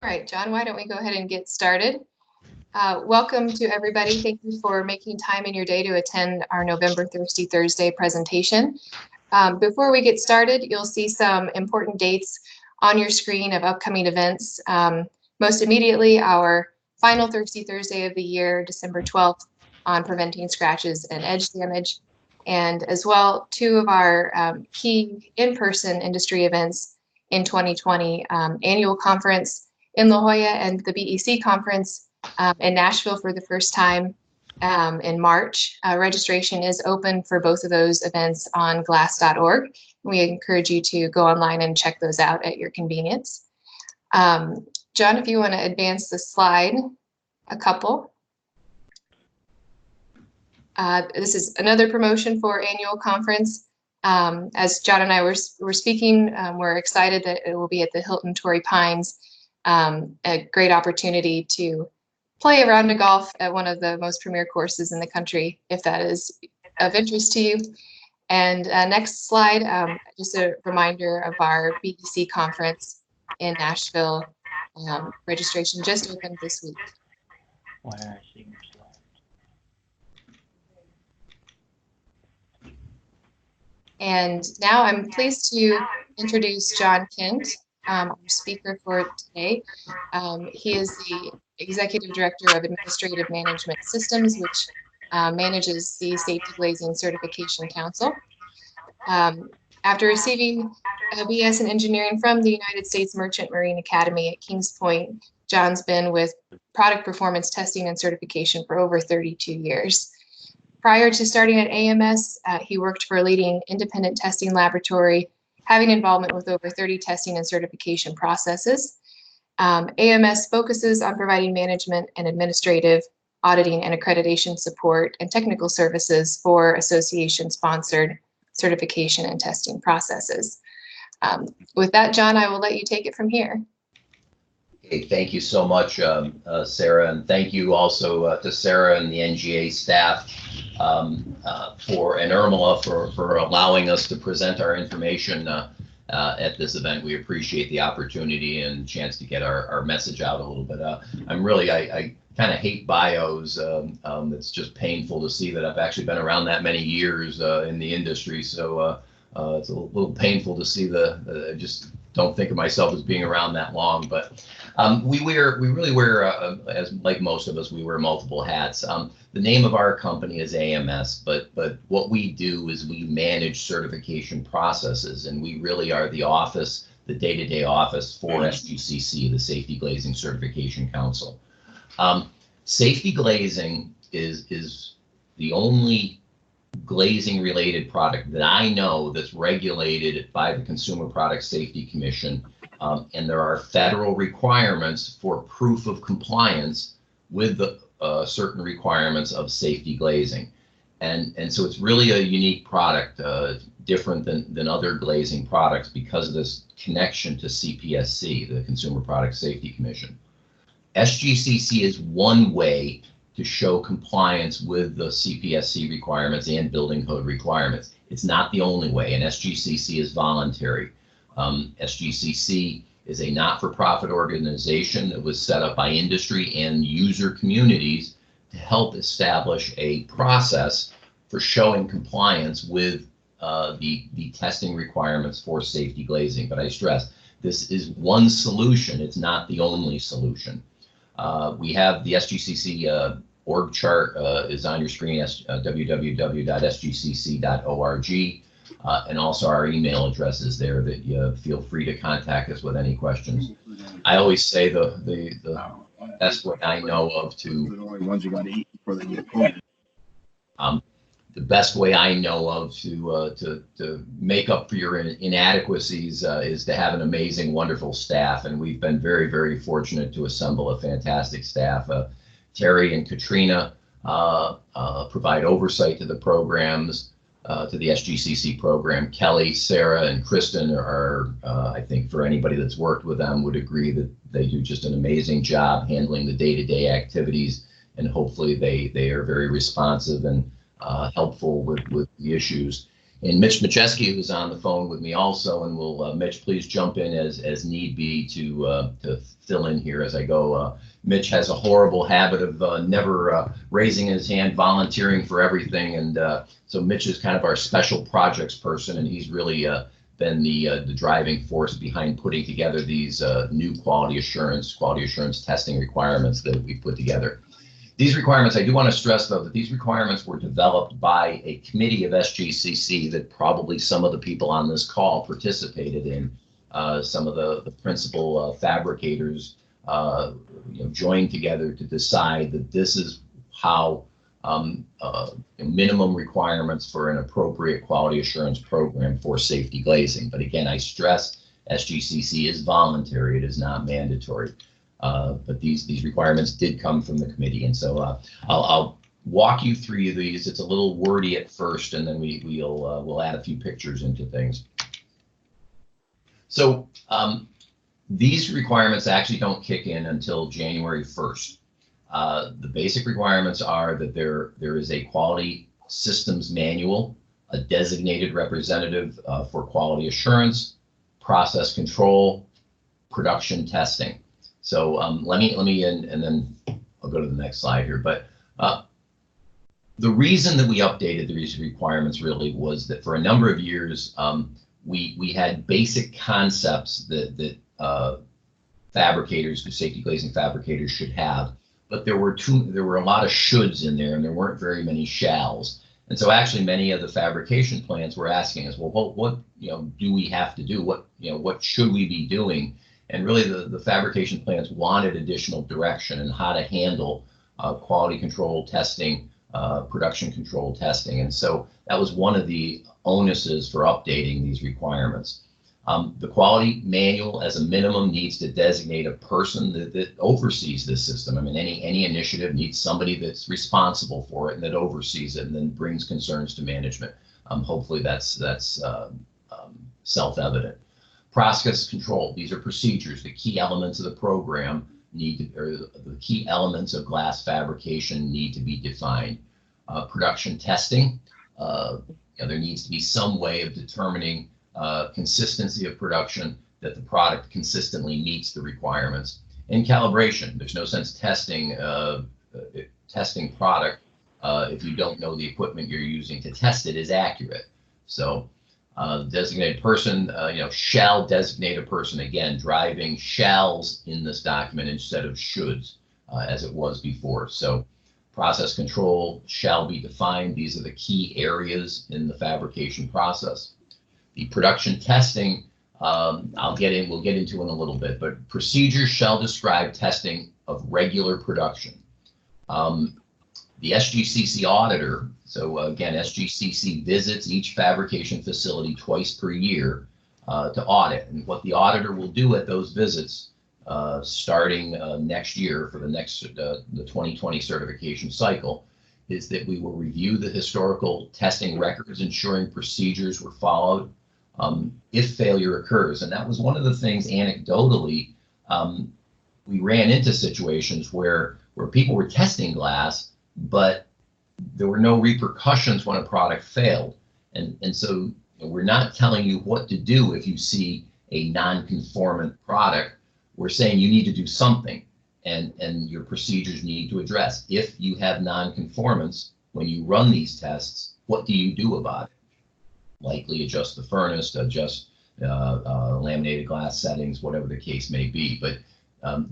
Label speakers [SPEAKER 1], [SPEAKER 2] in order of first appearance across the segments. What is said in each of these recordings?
[SPEAKER 1] All right, John, why don't we go ahead and get started? Welcome to everybody. Thank you for making time in your day to attend our November Thirsty Thursday presentation. Before we get started, you'll see some important dates on your screen of upcoming events. Most immediately, our final Thirsty Thursday of the year, December 12th, on preventing scratches and edge damage. And as well, two of our key in-person industry events in 2020, annual conference in La Jolla and the BEC conference in Nashville for the first time in March. Registration is open for both of those events on glass.org. We encourage you to go online and check those out at your convenience. John, if you want to advance the slide a couple. This is another promotion for annual conference. As John and I were speaking, we're excited that it will be at the Hilton Torrey Pines. A great opportunity to play a round of golf at one of the most premier courses in the country, if that is of interest to you. And next slide, just a reminder of our BEC conference in Nashville. Registration just opened this week. And now I'm pleased to introduce John Kent, our speaker for today. He is the Executive Director of Administrative Management Systems, which manages the Safety Glazing Certification Council. After receiving a BS in engineering from the United States Merchant Marine Academy at Kings Point, John's been with product performance testing and certification for over 32 years. Prior to starting at AMS, he worked for a leading independent testing laboratory, having involvement with over 30 testing and certification processes. AMS focuses on providing management and administrative, auditing and accreditation support and technical services for association-sponsored certification and testing processes. With that, John, I will let you take it from here.
[SPEAKER 2] Okay, thank you so much, Sarah, and thank you also to Sarah and the NGA staff and Irmela for allowing us to present our information at this event. We appreciate the opportunity and chance to get our message out a little bit. I kind of hate bios. It's just painful to see that I've actually been around that many years in the industry. So it's a little painful to see I just don't think of myself as being around that long. But we really wear, as like most of us, we wear multiple hats. The name of our company is AMS, but what we do is we manage certification processes, and we really are the office, the day-to-day office for SGCC, the Safety Glazing Certification Council. Safety glazing is the only glazing related product that I know that's regulated by the Consumer Product Safety Commission, and there are federal requirements for proof of compliance with the certain requirements of safety glazing, and so it's really a unique product, different than other glazing products because of this connection to CPSC, the Consumer Product Safety Commission. SGCC is one way to show compliance with the CPSC requirements and building code requirements. It's not the only way, and SGCC is voluntary. SGCC is a not-for-profit organization that was set up by industry and user communities to help establish a process for showing compliance with the testing requirements for safety glazing. But I stress, this is one solution. It's not the only solution. We have the SGCC org chart is on your screen, www.sgcc.org. And also our email address is there that you feel free to contact us with any questions. I always say the best way I know of the best way I know of to make up for your inadequacies is to have an amazing, wonderful staff. And we've been very, very fortunate to assemble a fantastic staff. Terry and Katrina provide oversight to the programs, to the SGCC program. Kelly, Sarah, and Kristen are, I think for anybody that's worked with them would agree that they do just an amazing job handling the day-to-day activities, and hopefully they are very responsive and helpful with the issues. And Mitch Macheski, who's on the phone with me also, and will Mitch, please jump in as need be to fill in here as I go. Mitch has a horrible habit of never raising his hand, volunteering for everything, and so Mitch is kind of our special projects person, and he's really been the driving force behind putting together these new quality assurance testing requirements that we put together. These requirements, I do want to stress, though, that these requirements were developed by a committee of SGCC that probably some of the people on this call participated in. Some of the principal fabricators joined together to decide that this is how minimum requirements for an appropriate quality assurance program for safety glazing. But again, I stress SGCC is voluntary, it is not mandatory. But these requirements did come from the committee, and so I'll walk you through these. It's a little wordy at first, and then we'll add a few pictures into things. So these requirements actually don't kick in until January 1st. The basic requirements are that there is a quality systems manual, a designated representative for quality assurance, process control, production testing. So let me and then I'll go to the next slide here. But the reason that we updated these requirements really was that for a number of years we had basic concepts that fabricators, safety glazing fabricators, should have, but there were a lot of shoulds in there, and there weren't very many shalls. And so actually many of the fabrication plants were asking us, well, what do we have to do? What should we be doing? And really the fabrication plants wanted additional direction in how to handle quality control testing, production control testing. And so that was one of the onuses for updating these requirements. The quality manual as a minimum needs to designate a person that oversees this system. I mean, any initiative needs somebody that's responsible for it and that oversees it and then brings concerns to management. Hopefully that's self-evident. Process control, these are procedures. The key elements of the program the key elements of glass fabrication need to be defined. Production testing, there needs to be some way of determining consistency of production, that the product consistently meets the requirements. And calibration, there's no sense testing product if you don't know the equipment you're using to test it is accurate. So designated person, shall designate a person, again, driving shalls in this document instead of shoulds as it was before. So process control shall be defined. These are the key areas in the fabrication process. The production testing, we'll get into in a little bit, but procedures shall describe testing of regular production. The SGCC auditor, so again, SGCC visits each fabrication facility twice per year to audit. And what the auditor will do at those visits, starting next year for the 2020 certification cycle, is that we will review the historical testing records, ensuring procedures were followed if failure occurs. And that was one of the things anecdotally, we ran into situations where people were testing glass, but there were no repercussions when a product failed. And so we're not telling you what to do if you see a non-conformant product. We're saying you need to do something, and your procedures need to address. If you have non-conformance, when you run these tests, what do you do about it? Likely adjust the furnace, adjust laminated glass settings, whatever the case may be. But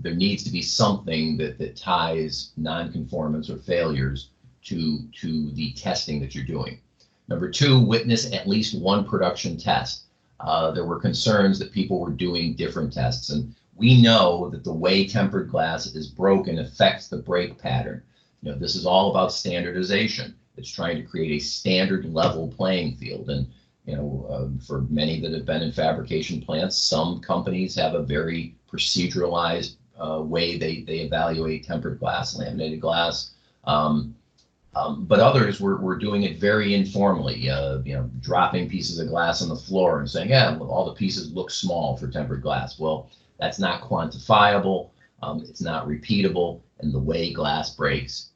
[SPEAKER 2] there needs to be something that ties non-conformance or failures to the testing that you're doing. Number two, witness at least one production test. There were concerns that people were doing different tests, and we know that the way tempered glass is broken affects the break pattern. This is all about standardization. It's trying to create a standard level playing field. And for many that have been in fabrication plants, some companies have a very proceduralized way they evaluate tempered glass, laminated glass. But others were doing it very informally, dropping pieces of glass on the floor and saying, yeah, well, all the pieces look small for tempered glass. Well, that's not quantifiable, it's not repeatable, and the way glass breaks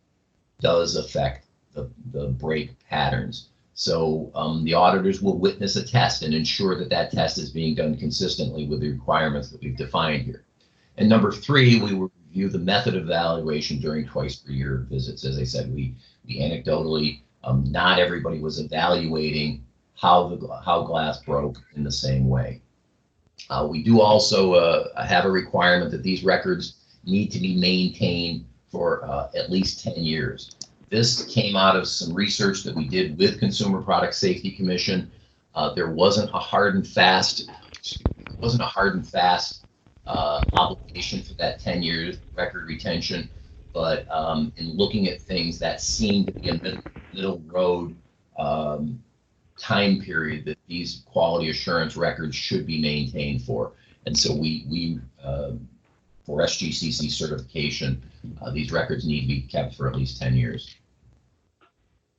[SPEAKER 2] does affect the break patterns. So the auditors will witness a test and ensure that that test is being done consistently with the requirements that we've defined here. And number three, we will review the method of evaluation during twice per year visits. As I said, we anecdotally, not everybody was evaluating how glass broke in the same way. We do also have a requirement that these records need to be maintained for at least 10 years. This came out of some research that we did with Consumer Product Safety Commission. There wasn't a hard and fast obligation for that 10-year record retention, but in looking at things, that seemed to be a middle road time period that these quality assurance records should be maintained for. And so we for SGCC certification, these records need to be kept for at least 10 years.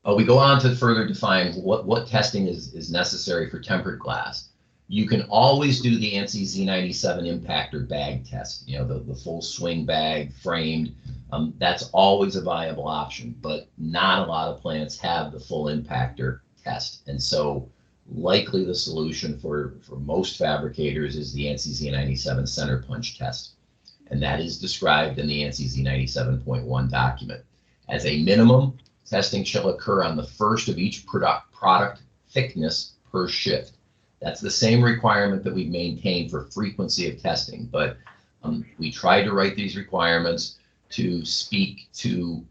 [SPEAKER 2] We go on to further define what testing is necessary for tempered glass. You can always do the ANSI Z97 impactor bag test, you know, the full swing bag framed. That's always a viable option, but not a lot of plants have the full impactor test. And so likely the solution for most fabricators is the ANSI Z97 center punch test. And that is described in the ANSI Z97.1 document. As a minimum, testing shall occur on the first of each product thickness per shift. That's the same requirement that we've maintained for frequency of testing, but we tried to write these requirements to speak to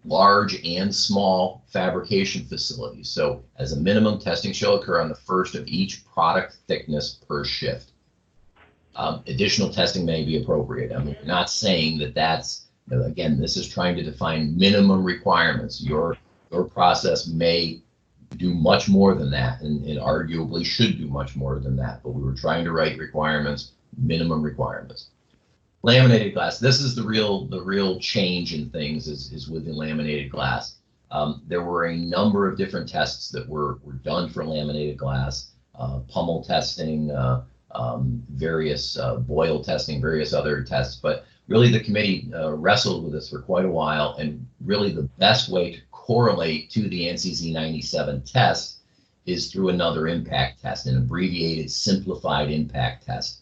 [SPEAKER 2] large and small fabrication facilities. So as a minimum, testing shall occur on the first of each product thickness per shift. Additional testing may be appropriate. I mean, we're not saying that that's, again, this is trying to define minimum requirements. Your process may do much more than that, and arguably should do much more than that, but we were trying to write requirements, minimum requirements. Laminated glass, this is the real change in things is with the laminated glass. There were a number of different tests that were done for laminated glass, pummel testing, various boil testing, various other tests, but really the committee wrestled with this for quite a while, and really the best way to correlate to the ANSI Z97 test is through another impact test, an abbreviated simplified impact test.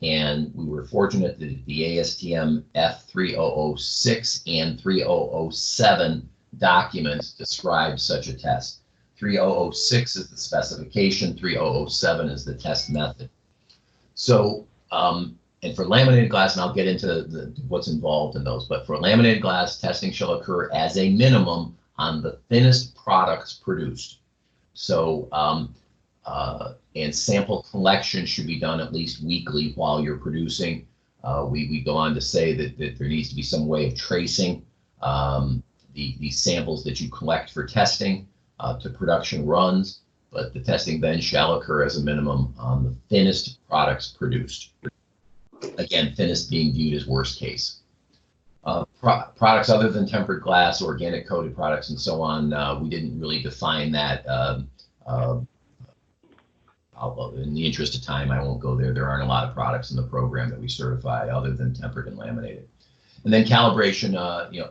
[SPEAKER 2] And we were fortunate that the ASTM F3006 and 3007 documents describe such a test. 3006 is the specification, 3007 is the test method. So, and for laminated glass, and I'll get into what's involved in those, but for laminated glass, testing shall occur as a minimum on the thinnest products produced. So, and sample collection should be done at least weekly while you're producing. We go on to say that there needs to be some way of tracing the samples that you collect for testing to production runs, but the testing then shall occur as a minimum on the thinnest products produced. Again, thinnest being viewed as worst case. Products other than tempered glass, organic coated products, and so on, we didn't really define that. In the interest of time, I won't go there. There aren't a lot of products in the program that we certify other than tempered and laminated. And then calibration,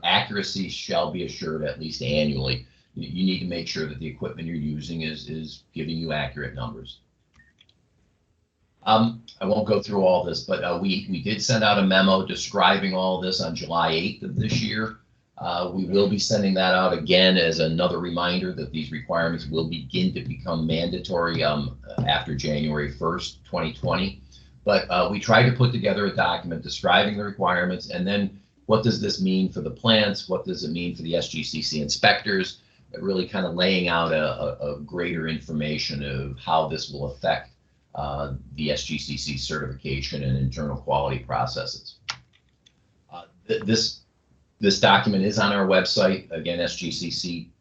[SPEAKER 2] accuracy shall be assured at least annually. You need to make sure that the equipment you're using is giving you accurate numbers. I won't go through all this, but we did send out a memo describing all this on July 8th of this year. We will be sending that out again as another reminder that these requirements will begin to become mandatory after January 1st, 2020. But we tried to put together a document describing the requirements, and then what does this mean for the plants? What does it mean for the SGCC inspectors? Really kind of laying out a greater information of how this will affect the SGCC certification and internal quality processes. This document is on our website, again, sgcc.org.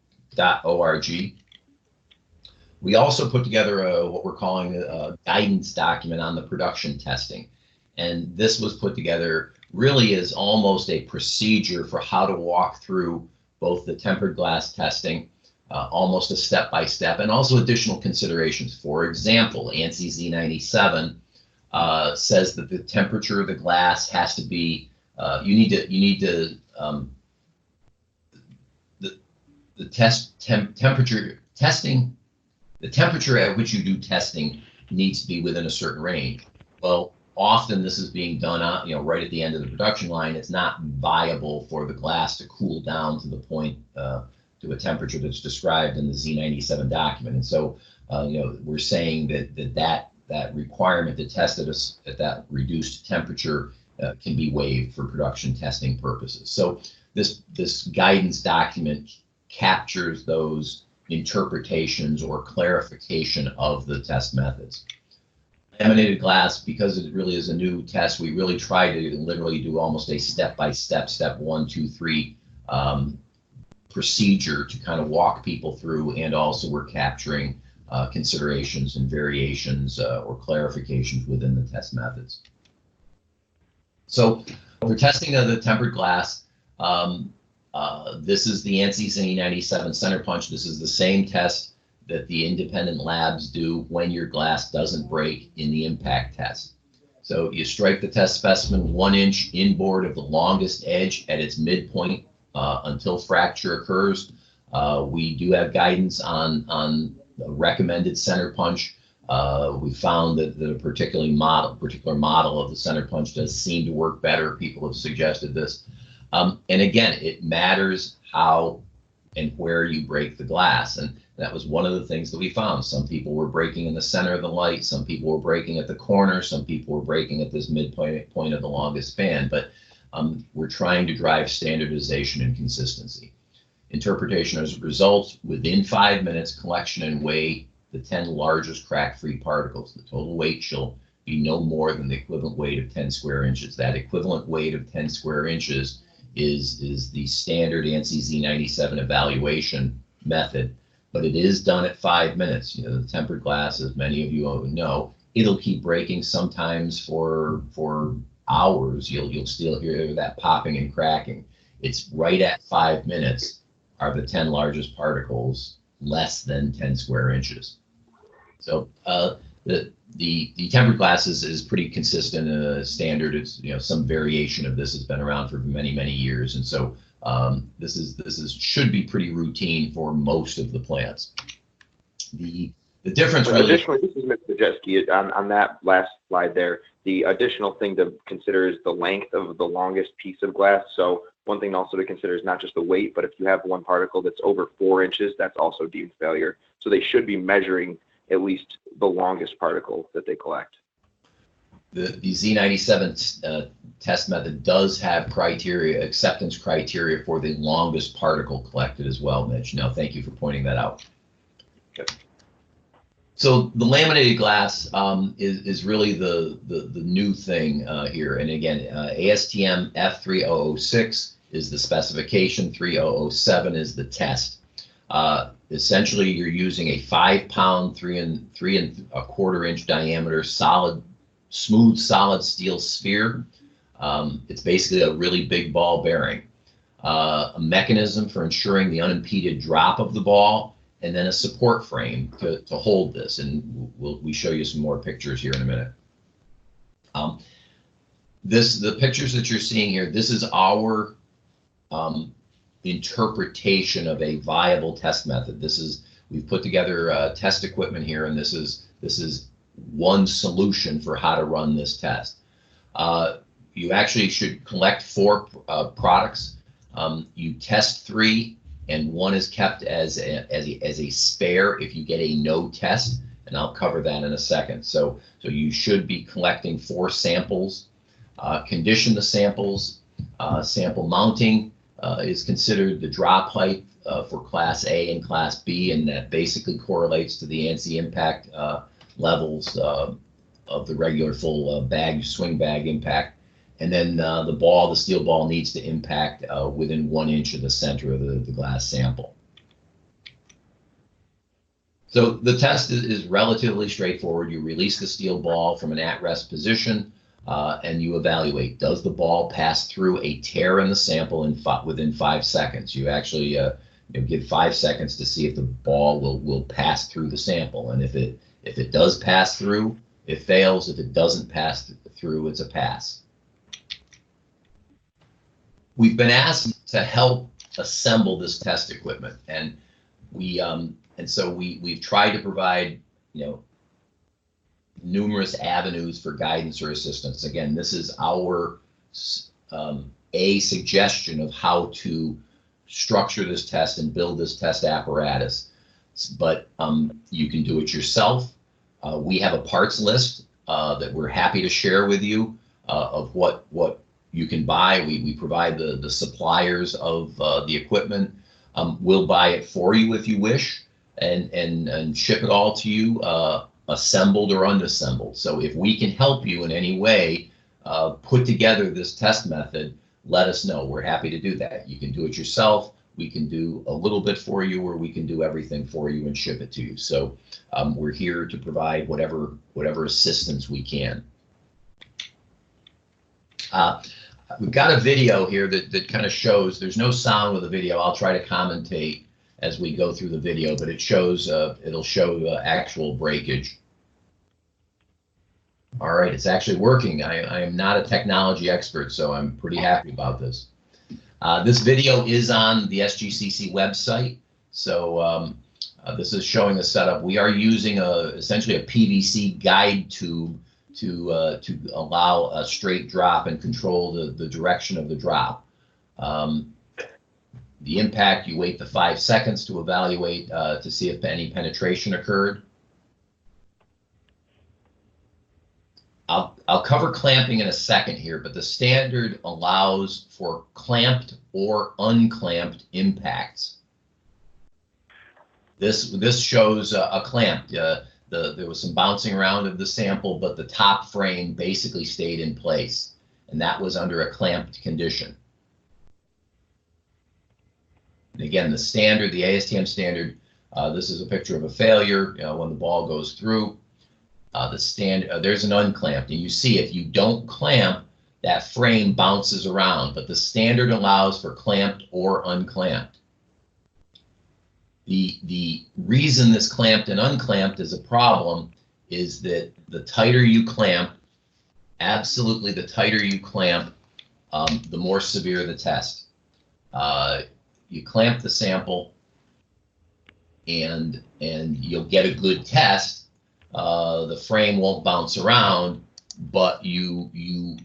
[SPEAKER 2] We also put together what we're calling a guidance document on the production testing. And this was put together really as almost a procedure for how to walk through both the tempered glass testing, almost a step-by-step, and also additional considerations. For example, ANSI Z97 says that the temperature of the glass has to be, the test temperature testing, the temperature at which you do testing needs to be within a certain range. Well, often this is being done on, right at the end of the production line. It's not viable for the glass to cool down to the point, to a temperature that's described in the Z97 document. And so, we're saying that requirement to test at that reduced temperature can be waived for production testing purposes. So this guidance document captures those interpretations or clarification of the test methods. Laminated glass, because it really is a new test, we really try to literally do almost a step-by-step, step 1, 2, 3 procedure to kind of walk people through, and also we're capturing considerations and variations or clarifications within the test methods. So for testing of the tempered glass, this is the ANSI Z97 center punch. This is the same test that the independent labs do when your glass doesn't break in the impact test. So you strike the test specimen 1 inch inboard of the longest edge at its midpoint until fracture occurs. We do have guidance on the recommended center punch. We found that the particular model of the center punch does seem to work better. People have suggested this. And again, it matters how and where you break the glass. And that was one of the things that we found. Some people were breaking in the center of the light. Some people were breaking at the corner. Some people were breaking at this midpoint of the longest span. But we're trying to drive standardization and consistency. Interpretation as a result, within 5 minutes, collection and weigh the 10 largest crack-free particles. The total weight shall be no more than the equivalent weight of 10 square inches. That equivalent weight of 10 square inches is the standard ANSI Z97 evaluation method, but it is done at 5 minutes. The tempered glass, as many of you know, it'll keep breaking sometimes for hours. You'll still hear that popping and cracking. It's right at 5 minutes are the 10 largest particles less than 10 square inches. So the tempered glass is pretty consistent, standard. It's some variation of this has been around for many years, and so this should be pretty routine for most of the plants. The difference really.
[SPEAKER 3] Additionally, this is Mr. Jeski, on that last slide there. The additional thing to consider is the length of the longest piece of glass. So one thing also to consider is not just the weight, but if you have one particle that's over 4 inches, that's also deemed failure. So they should be measuring at least the longest particle that they collect.
[SPEAKER 2] The Z97 test method does have acceptance criteria for the longest particle collected as well, Mitch. Now, thank you for pointing that out.
[SPEAKER 3] Okay.
[SPEAKER 2] So the laminated glass is really the new thing here. And again, ASTM F3006 is the specification, 3007 is the test. Essentially, you're using a 5-pound, 3 3¼ inch diameter smooth solid steel sphere. It's basically a really big ball bearing. A mechanism for ensuring the unimpeded drop of the ball, and then a support frame to hold this. And we show you some more pictures here in a minute. The pictures that you're seeing here, this is our interpretation of a viable test method. We've put together test equipment here, and this is one solution for how to run this test. You actually should collect 4 products. You test 3, and 1 is kept as a spare if you get a no test, and I'll cover that in a second. So you should be collecting 4 samples. Condition the samples. Sample mounting is considered the drop height for Class A and Class B, and that basically correlates to the ANSI impact levels of the regular full swing bag impact. And then the steel ball needs to impact within 1 inch of the center of the glass sample. So the test is relatively straightforward. You release the steel ball from an at-rest position, and you evaluate, does the ball pass through a tear in the sample within 5 seconds? You actually give 5 seconds to see if the ball will pass through the sample. And if it does pass through, it fails. If it doesn't pass through, it's a pass. We've been asked to help assemble this test equipment, and we And so we've tried to provide, numerous avenues for guidance or assistance. Again, this is our a suggestion of how to structure this test and build this test apparatus. But you can do it yourself. We have a parts list that we're happy to share with you of what you can buy. We provide the suppliers of the equipment. We'll buy it for you if you wish, and ship it all to you, assembled or unassembled. So if we can help you in any way put together this test method, let us know. We're happy to do that. You can do it yourself. We can do a little bit for you, or we can do everything for you and ship it to you. So we're here to provide whatever assistance we can. We've got a video here that kind of shows, there's no sound with the video. I'll try to commentate as we go through the video, but it shows, it'll show actual breakage. All right, it's actually working. I am not a technology expert, so I'm pretty happy about this. This video is on the SGCC website. So this is showing the setup. We are using essentially a PVC guide tube to allow a straight drop and control the direction of the drop. The impact, you wait the 5 seconds to evaluate to see if any penetration occurred. I'll cover clamping in a second here, but the standard allows for clamped or unclamped impacts. This shows a clamp. There was some bouncing around of the sample, but the top frame basically stayed in place, and that was under a clamped condition. And again, the standard, the ASTM standard, this is a picture of a failure, when the ball goes through. There's an unclamped, and you see if you don't clamp, that frame bounces around, but the standard allows for clamped or unclamped. The reason this clamped and unclamped is a problem is that the tighter you clamp, absolutely the tighter you clamp, the more severe the test. You clamp the sample and you'll get a good test. The frame won't bounce around, but it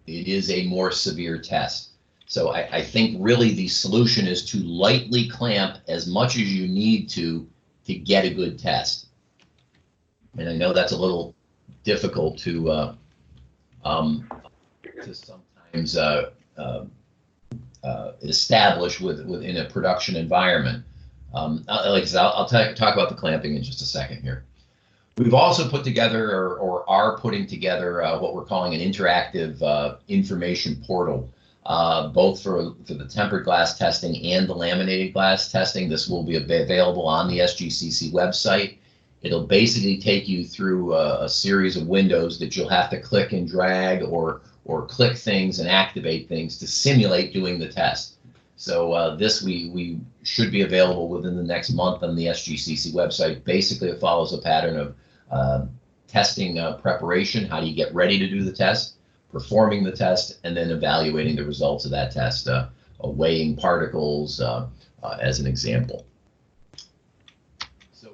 [SPEAKER 2] is a more severe test. So I think really the solution is to lightly clamp as much as you need to get a good test. And I know that's a little difficult to sometimes establish within a production environment. Like I said, I'll talk about the clamping in just a second here. We've also put together or are putting together what we're calling an interactive information portal, both for the tempered glass testing and the laminated glass testing. This will be available on the SGCC website. It'll basically take you through a series of windows that you'll have to click and drag or click things and activate things to simulate doing the test. So this we should be available within the next month on the SGCC website. Basically, it follows a pattern of testing preparation. How do you get ready to do the test, performing the test, and then evaluating the results of that test, weighing particles as an example. So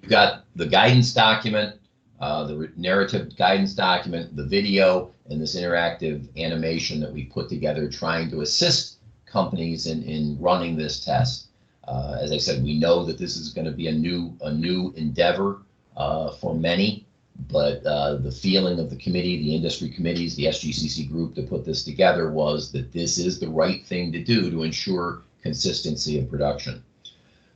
[SPEAKER 2] we've got the guidance document, the narrative guidance document, the video, and this interactive animation that we put together trying to assist companies in running this test. As I said, we know that this is going to be a new endeavor for many, but the feeling of the committee, the industry committees, the SGCC group to put this together was that this is the right thing to do to ensure consistency of production.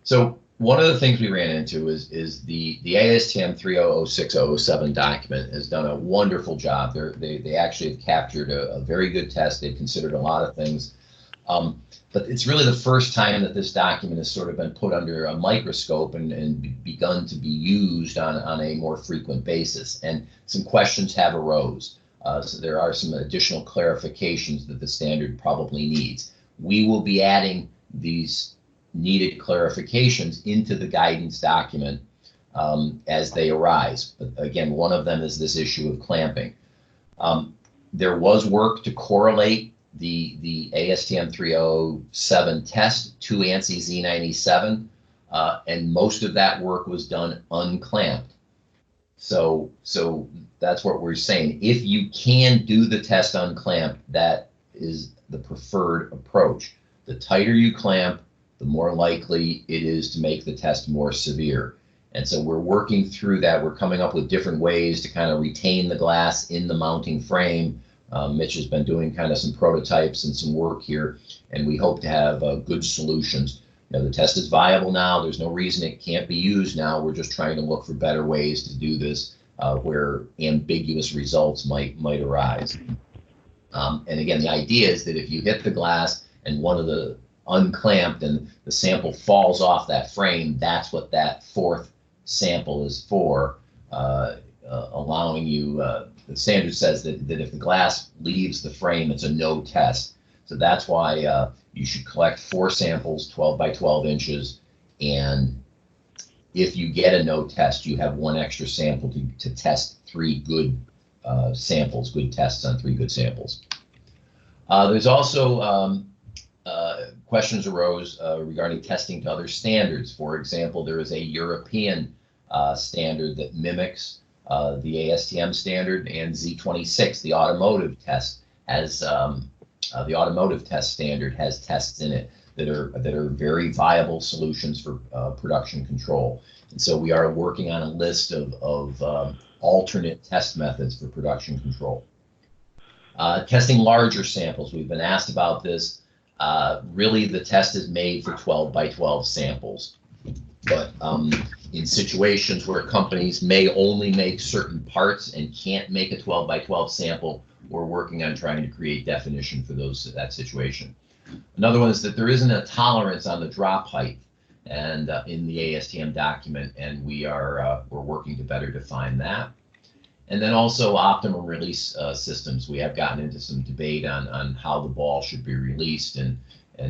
[SPEAKER 2] So one of the things we ran into is the ASTM 3006007 document has done a wonderful job. They actually have captured a very good test. They've considered a lot of things. But it's really the first time that this document has sort of been put under a microscope and begun to be used on a more frequent basis. And some questions have arose. So there are some additional clarifications that the standard probably needs. We will be adding these needed clarifications into the guidance document as they arise. But again, one of them is this issue of clamping. There was work to correlate the ASTM 307 test to ANSI Z97. and most of that work was done unclamped. So that's what we're saying. If you can do the test unclamped, that is the preferred approach. The tighter you clamp, the more likely it is to make the test more severe. And so we're working through that. We're coming up with different ways to kind of retain the glass in the mounting frame. Mitch has been doing kind of some prototypes and some work here, and we hope to have good solutions. You know, the test is viable now. There's no reason it can't be used now. We're just trying to look for better ways to do this where ambiguous results might arise. And again, the idea is that if you hit the glass and one of the unclamped and the sample falls off that frame, that's what that fourth sample is for, allowing you, the standard says that if the glass leaves the frame, it's a no test. So that's why you should collect 4 samples, 12 by 12 inches, and if you get a no test, you have 1 extra sample to test 3 good samples, good tests on 3 good samples. There's also questions arose regarding testing to other standards. For example, there is a European standard that mimics the ASTM standard, and Z26, the automotive test, has the automotive test standard has tests in it that are very viable solutions for production control. And so we are working on a list of alternate test methods for production control. Testing larger samples, we've been asked about this. Really, the test is made for 12 by 12 samples. But in situations where companies may only make certain parts and can't make a 12 by 12 sample, we're working on trying to create definition for that situation. Another one is that there isn't a tolerance on the drop height and in the ASTM document, and we're working to better define that. And then also optimal release systems. We have gotten into some debate on how the ball should be released, and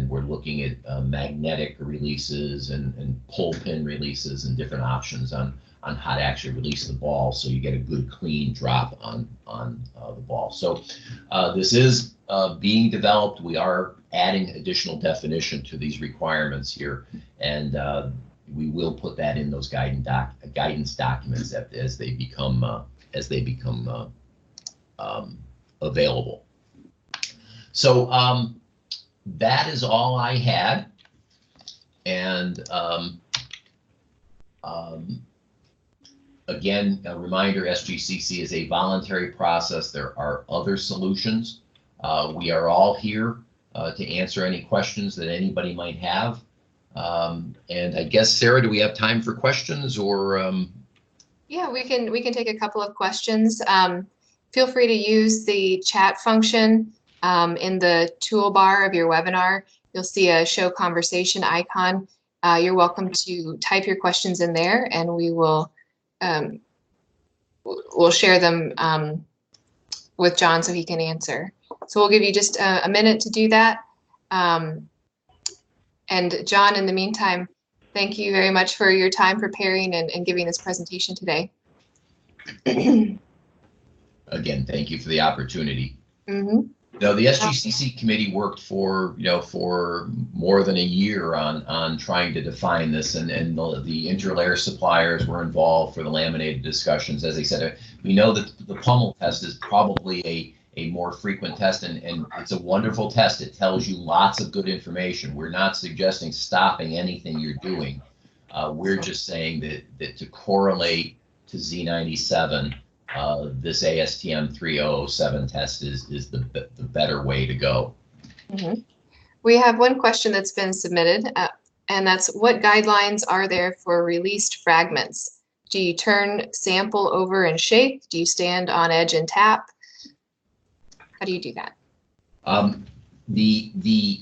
[SPEAKER 2] we're looking at magnetic releases and pull pin releases and different options on how to actually release the ball so you get a good clean drop on the ball. So this is being developed. We are adding additional definition to these requirements here, and we will put that in those guidance documents as they become available. So that is all I had, and again, a reminder, SGCC is a voluntary process. There are other solutions. We are all here to answer any questions that anybody might have. And I guess, Sarah, do we have time for questions, or?
[SPEAKER 1] Yeah, we can take a couple of questions. Feel free to use the chat function in the toolbar of your webinar. You'll see a show conversation icon. You're welcome to type your questions in there, and we will we'll share them with John so he can answer. So we'll give you just a minute to do that. And John, in the meantime, thank you very much for your time preparing and giving this presentation today.
[SPEAKER 2] Again, thank you for the opportunity.
[SPEAKER 1] Mm-hmm.
[SPEAKER 2] Now, the SGCC committee worked for more than a year on trying to define this, and the interlayer suppliers were involved for the laminated discussions. As I said, we know that the pummel test is probably a more frequent test, and it's a wonderful test. It tells you lots of good information. We're not suggesting stopping anything you're doing. We're just saying that to correlate to Z97, this ASTM 3007 test is the better way to go.
[SPEAKER 1] Mm-hmm. We have one question that's been submitted, and that's, what guidelines are there for released fragments? Do you turn sample over and shake? Do you stand on edge and tap? How do you do that?
[SPEAKER 2] The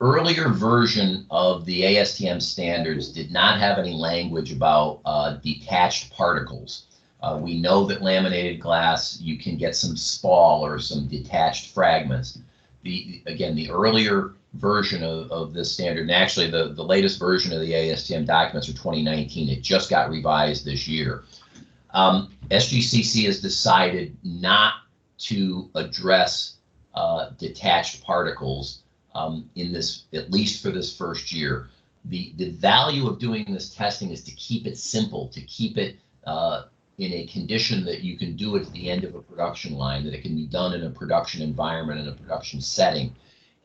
[SPEAKER 2] earlier version of the ASTM standards did not have any language about detached particles. We know that laminated glass, you can get some spall or some detached fragments. Again, the earlier version of this standard, and actually the latest version of the ASTM documents are 2019. It just got revised this year. SGCC has decided not to address detached particles in this, at least for this first year. The value of doing this testing is to keep it simple, to keep it in a condition that you can do it at the end of a production line, that it can be done in a production environment, in a production setting.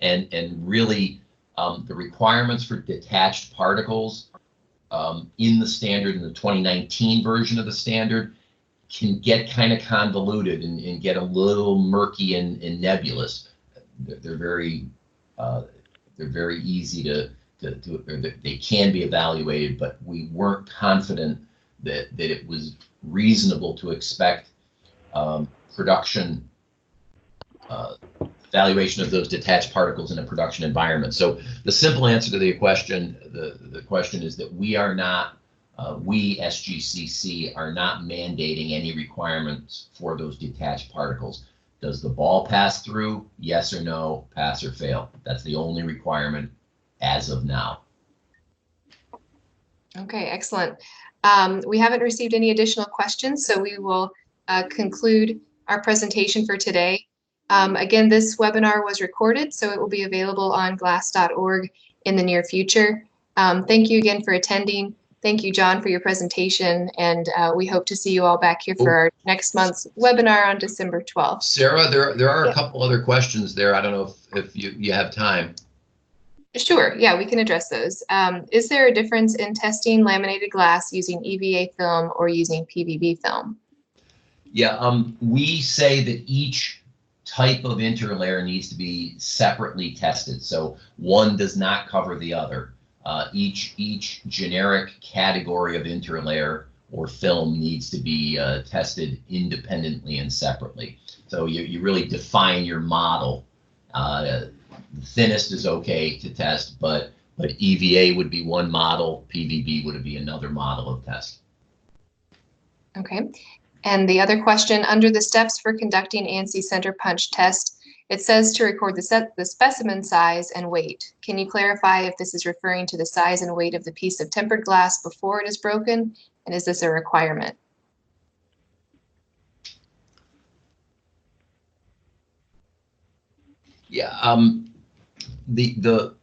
[SPEAKER 2] And really, the requirements for detached particles in the standard, in the 2019 version of the standard, can get kind of convoluted and get a little murky and nebulous. They're very easy to they can be evaluated, but we weren't confident that it was reasonable to expect production evaluation of those detached particles in a production environment. So the simple answer to the question is that we are not, we SGCC are not mandating any requirements for those detached particles. Does the ball pass through? Yes or no, pass or fail. That's the only requirement as of now.
[SPEAKER 1] Okay, excellent. We haven't received any additional questions, so we will conclude our presentation for today. Again, this webinar was recorded, so it will be available on glass.org in the near future. Thank you again for attending. Thank you, John, for your presentation, and we hope to see you all back here for our next month's webinar on December 12th.
[SPEAKER 2] Sarah, there are a couple other questions there. I don't know if you have time.
[SPEAKER 1] Sure, yeah, we can address those. Is there a difference in testing laminated glass using EVA film or using PVB film?
[SPEAKER 2] Yeah, we say that each type of interlayer needs to be separately tested. So one does not cover the other. Each generic category of interlayer or film needs to be tested independently and separately. So you really define your model. The thinnest is okay to test, but EVA would be one model, PVB would be another model of test.
[SPEAKER 1] Okay. And the other question, under the steps for conducting ANSI center punch test, it says to record the specimen size and weight. Can you clarify if this is referring to the size and weight of the piece of tempered glass before it is broken? And is this a requirement?
[SPEAKER 2] Yeah, the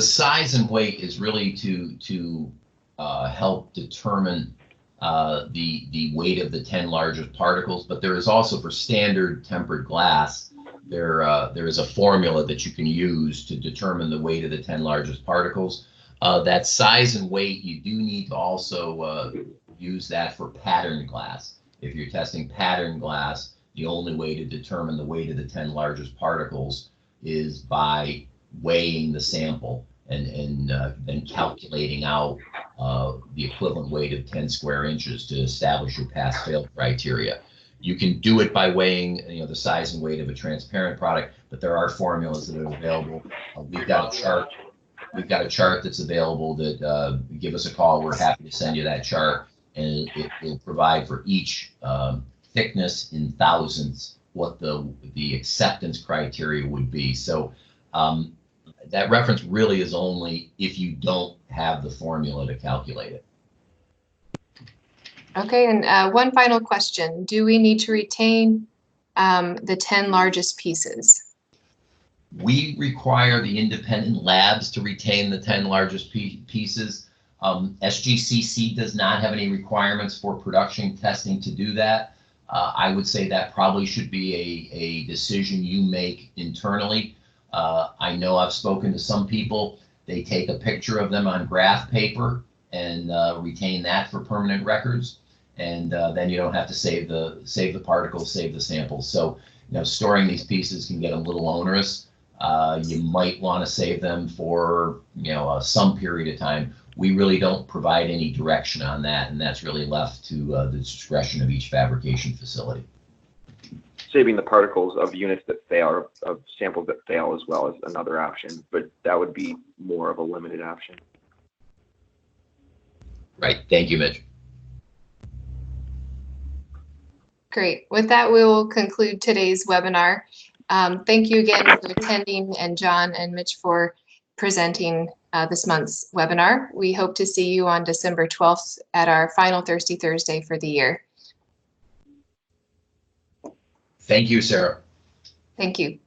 [SPEAKER 2] size and weight is really to help determine the weight of the 10 largest particles, but there is also, for standard tempered glass, there is a formula that you can use to determine the weight of the 10 largest particles. That size and weight, you do need to also use that for patterned glass. If you're testing patterned glass, the only way to determine the weight of the 10 largest particles is by weighing the sample and then calculating out the equivalent weight of 10 square inches to establish your pass-fail criteria. You can do it by weighing, the size and weight of a transparent product, but there are formulas that are available. We've got a chart. We've got a chart that's available that give us a call. We're happy to send you that chart, and it will provide for each thickness in thousandths what the acceptance criteria would be. So that reference really is only if you don't have the formula to calculate it.
[SPEAKER 1] Okay, and one final question. Do we need to retain the 10 largest pieces?
[SPEAKER 2] We require the independent labs to retain the 10 largest pieces. SGCC does not have any requirements for production testing to do that. I would say that probably should be a decision you make internally. I know I've spoken to some people. They take a picture of them on graph paper and retain that for permanent records, and then you don't have to save the particles, save the samples. So storing these pieces can get a little onerous. You might want to save them for some period of time. We really don't provide any direction on that, and that's really left to the discretion of each fabrication facility.
[SPEAKER 3] Saving the particles of units that fail, or of samples that fail, as well, as another option, but that would be more of a limited option.
[SPEAKER 2] Right. Thank you, Mitch.
[SPEAKER 1] Great. With that, we will conclude today's webinar. Thank you again for attending, and John and Mitch for presenting this month's webinar. We hope to see you on December 12th at our final Thirsty Thursday for the year.
[SPEAKER 2] Thank you, Sarah.
[SPEAKER 1] Thank you.